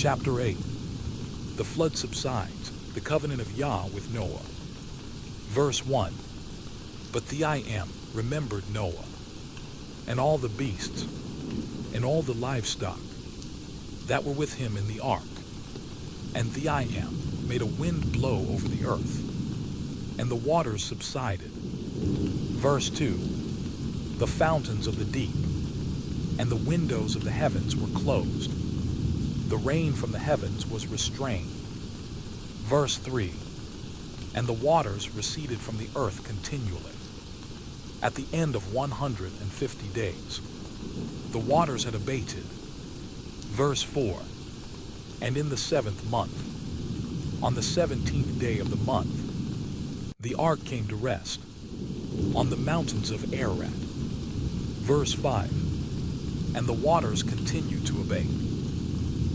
Chapter 8. The flood subsides, the covenant of Yah with Noah. Verse 1. But the I Am remembered Noah, and all the beasts, and all the livestock that were with him in the ark. And the I Am made a wind blow over the earth, and the waters subsided. Verse 2. The fountains of the deep and the windows of the heavens were closed. The rain from the heavens was restrained. Verse 3. And the waters receded from the earth continually. At the end of 150 days, the waters had abated. Verse 4. And in the 7th month, on the 17th day of the month, the ark came to rest on the mountains of Ararat. Verse 5. And the waters continued to abate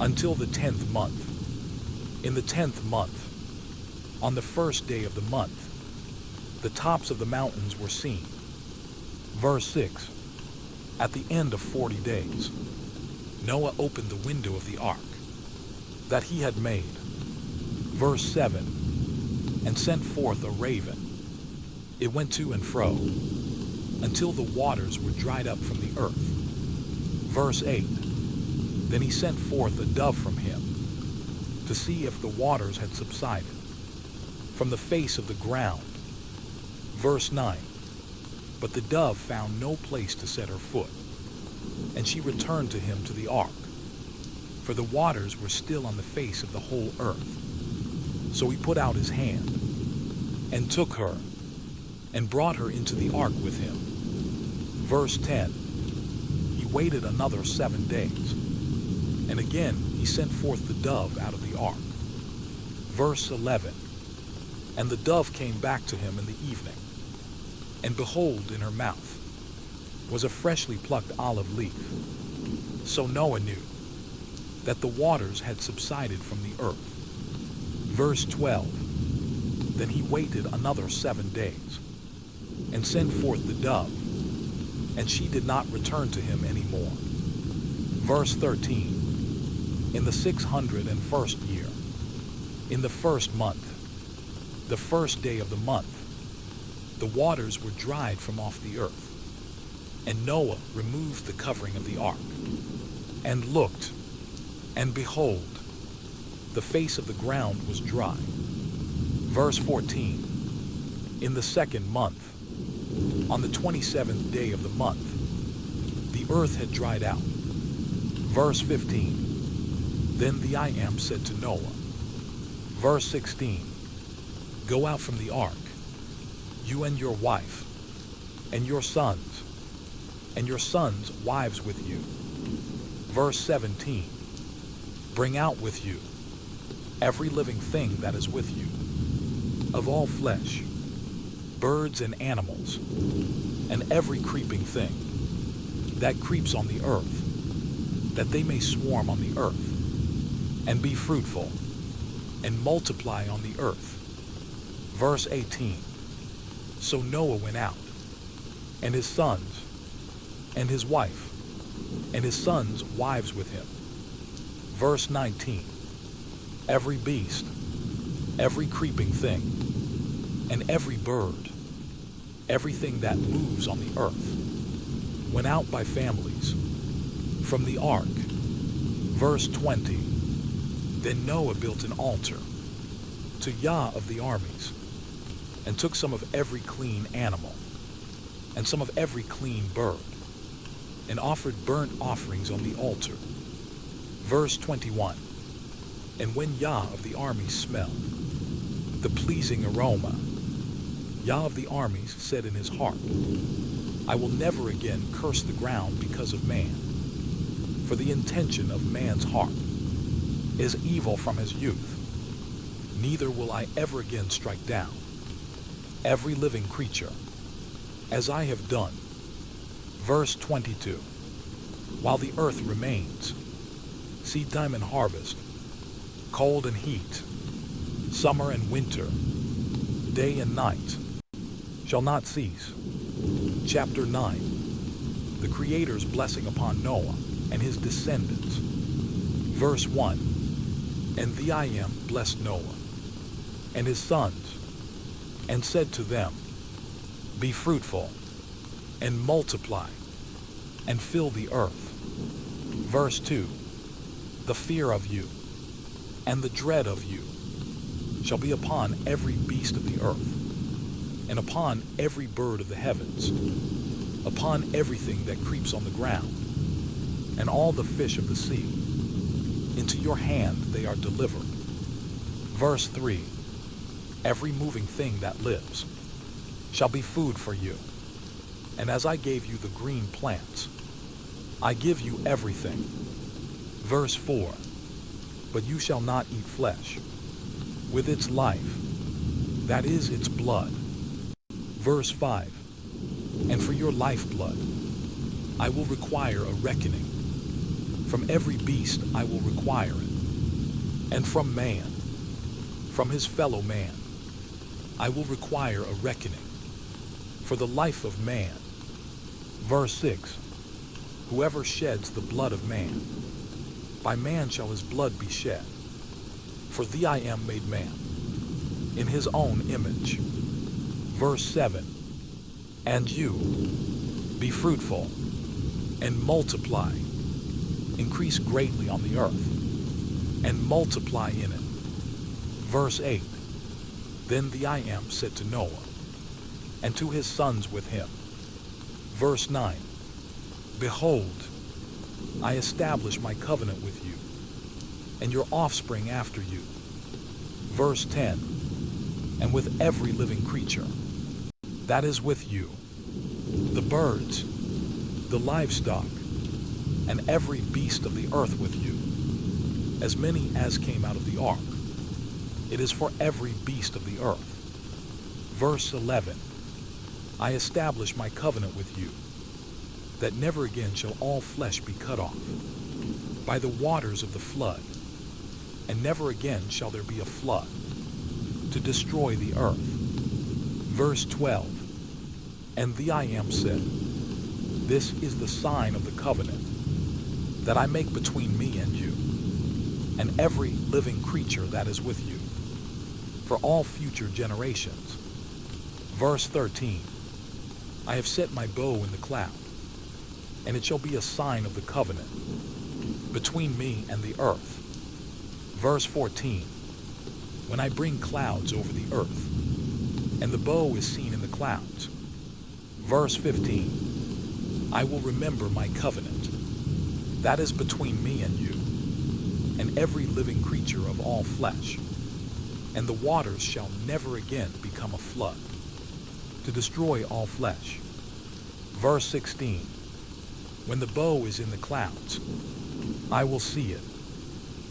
until the 10th month. In the 10th month, on the 1st day of the month, the tops of the mountains were seen. Verse 6. At the end of 40 days, Noah opened the window of the ark that he had made. Verse 7. And sent forth a raven. It went to and fro until the waters were dried up from the earth. Verse 8. Then he sent forth a dove from him to see if the waters had subsided from the face of the ground. Verse 9. But the dove found no place to set her foot, and she returned to him to the ark, for the waters were still on the face of the whole earth. So he put out his hand and took her and brought her into the ark with him. Verse 10. He waited another 7 days, and again he sent forth the dove out of the ark. Verse 11. And the dove came back to him in the evening, and behold, in her mouth was a freshly plucked olive leaf. So Noah knew that the waters had subsided from the earth. Verse 12. Then he waited another 7 days, and sent forth the dove, and she did not return to him any more. Verse 13. In the 601st year, in the 1st month, the 1st day of the month, the waters were dried from off the earth. And Noah removed the covering of the ark, and looked, and behold, the face of the ground was dry. Verse 14. In the 2nd month, on the 27th day of the month, the earth had dried out. Verse 15. Then the I Am said to Noah. Verse 16. Go out from the ark, you and your wife, and your sons, and your sons' wives with you. Verse 17. Bring out with you every living thing that is with you, of all flesh, birds and animals, and every creeping thing that creeps on the earth, that they may swarm on the earth, and be fruitful, and multiply on the earth. Verse 18. So Noah went out, and his sons, and his wife, and his sons' wives with him. Verse 19. Every beast, every creeping thing, and every bird, everything that moves on the earth, went out by families from the ark. Verse 20. Then Noah built an altar to Yah of the armies, and took some of every clean animal, and some of every clean bird, and offered burnt offerings on the altar. Verse 21. And when Yah of the armies smelled the pleasing aroma, Yah of the armies said in his heart, I will never again curse the ground because of man, for the intention of man's heart is evil from his youth. Neither will I ever again strike down every living creature, as I have done. Verse 22. While the earth remains, seed time and harvest, cold and heat, summer and winter, day and night, shall not cease. Chapter 9. The Creator's blessing upon Noah and his descendants. Verse 1. And the I Am blessed Noah and his sons, and said to them, Be fruitful, and multiply, and fill the earth. Verse 2, The fear of you, and the dread of you, shall be upon every beast of the earth, and upon every bird of the heavens, upon everything that creeps on the ground, and all the fish of the sea. Into your hand they are delivered. Verse 3, Every moving thing that lives shall be food for you. And as I gave you the green plants, I give you everything. Verse 4, But you shall not eat flesh with its life, that is its blood. Verse 5, And for your lifeblood I will require a reckoning. From every beast I will require it, and from man, from his fellow man, I will require a reckoning for the life of man. Verse 6, Whoever sheds the blood of man, by man shall his blood be shed. For the I Am made man in his own image. Verse 7, And you, be fruitful, and multiply, increase greatly on the earth, and multiply in it. Verse 8, Then the I Am said to Noah, and to his sons with him. Verse 9, Behold, I establish my covenant with you, and your offspring after you. Verse 10, And with every living creature that is with you, the birds, the livestock, and every beast of the earth with you, as many as came out of the ark. It is for every beast of the earth. Verse 11, I establish my covenant with you, that never again shall all flesh be cut off by the waters of the flood, and never again shall there be a flood to destroy the earth. Verse 12, And the I Am said, This is the sign of the covenant that I make between me and you, and every living creature that is with you, for all future generations. Verse 13, I have set my bow in the cloud, and it shall be a sign of the covenant between me and the earth. Verse 14, When I bring clouds over the earth, and the bow is seen in the clouds. Verse 15, I will remember my covenant that is between me and you, and every living creature of all flesh, and the waters shall never again become a flood to destroy all flesh. Verse 16, When the bow is in the clouds, I will see it,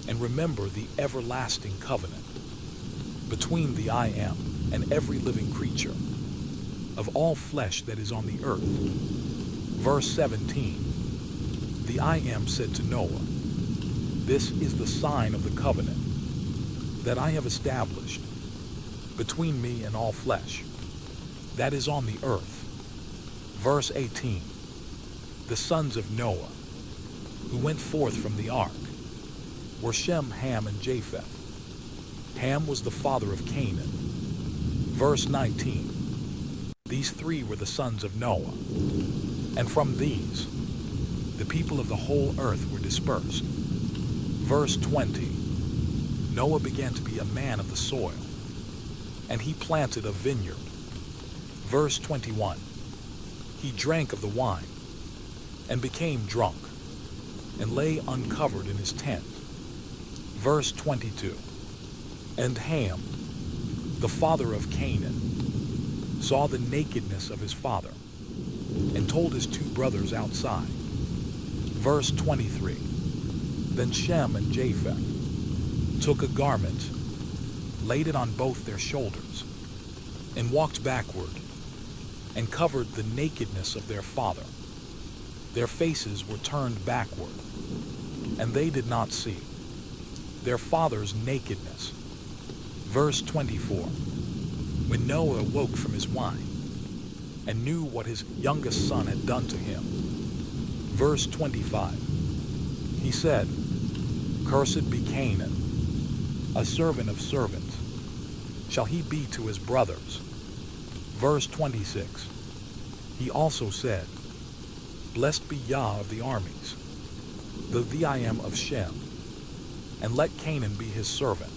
and remember the everlasting covenant between the I Am and every living creature of all flesh that is on the earth. Verse 17, The I Am said to Noah, This is the sign of the covenant that I have established between me and all flesh that is on the earth. Verse 18, The sons of Noah who went forth from the ark were Shem, Ham, and Japheth. Ham was the father of Canaan. Verse 19, These three were the sons of Noah, and from these the people of the whole earth were dispersed. Verse 20, Noah began to be a man of the soil, and he planted a vineyard. Verse 21, He drank of the wine, and became drunk, and lay uncovered in his tent. Verse 22, And Ham, the father of Canaan, saw the nakedness of his father, and told his two brothers outside. Verse 23, Then Shem and Japheth took a garment, laid it on both their shoulders, and walked backward, and covered the nakedness of their father. Their faces were turned backward, and they did not see their father's nakedness. Verse 24, When Noah awoke from his wine, and knew what his youngest son had done to him. Verse 25, He said, Cursed be Canaan, a servant of servants, shall he be to his brothers. Verse 26. He also said, Blessed be Yah of the armies, the I am of Shem, and let Canaan be his servant.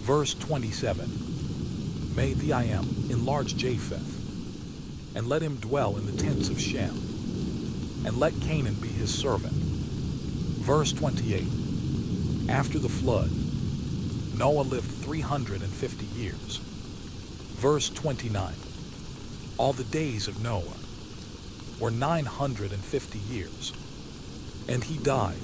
Verse 27. May the I am enlarge Japheth, and let him dwell in the tents of Shem, and let Canaan be his servant. Verse 28. After the flood, Noah lived 350 years. Verse 29. All the days of Noah were 950 years, and he died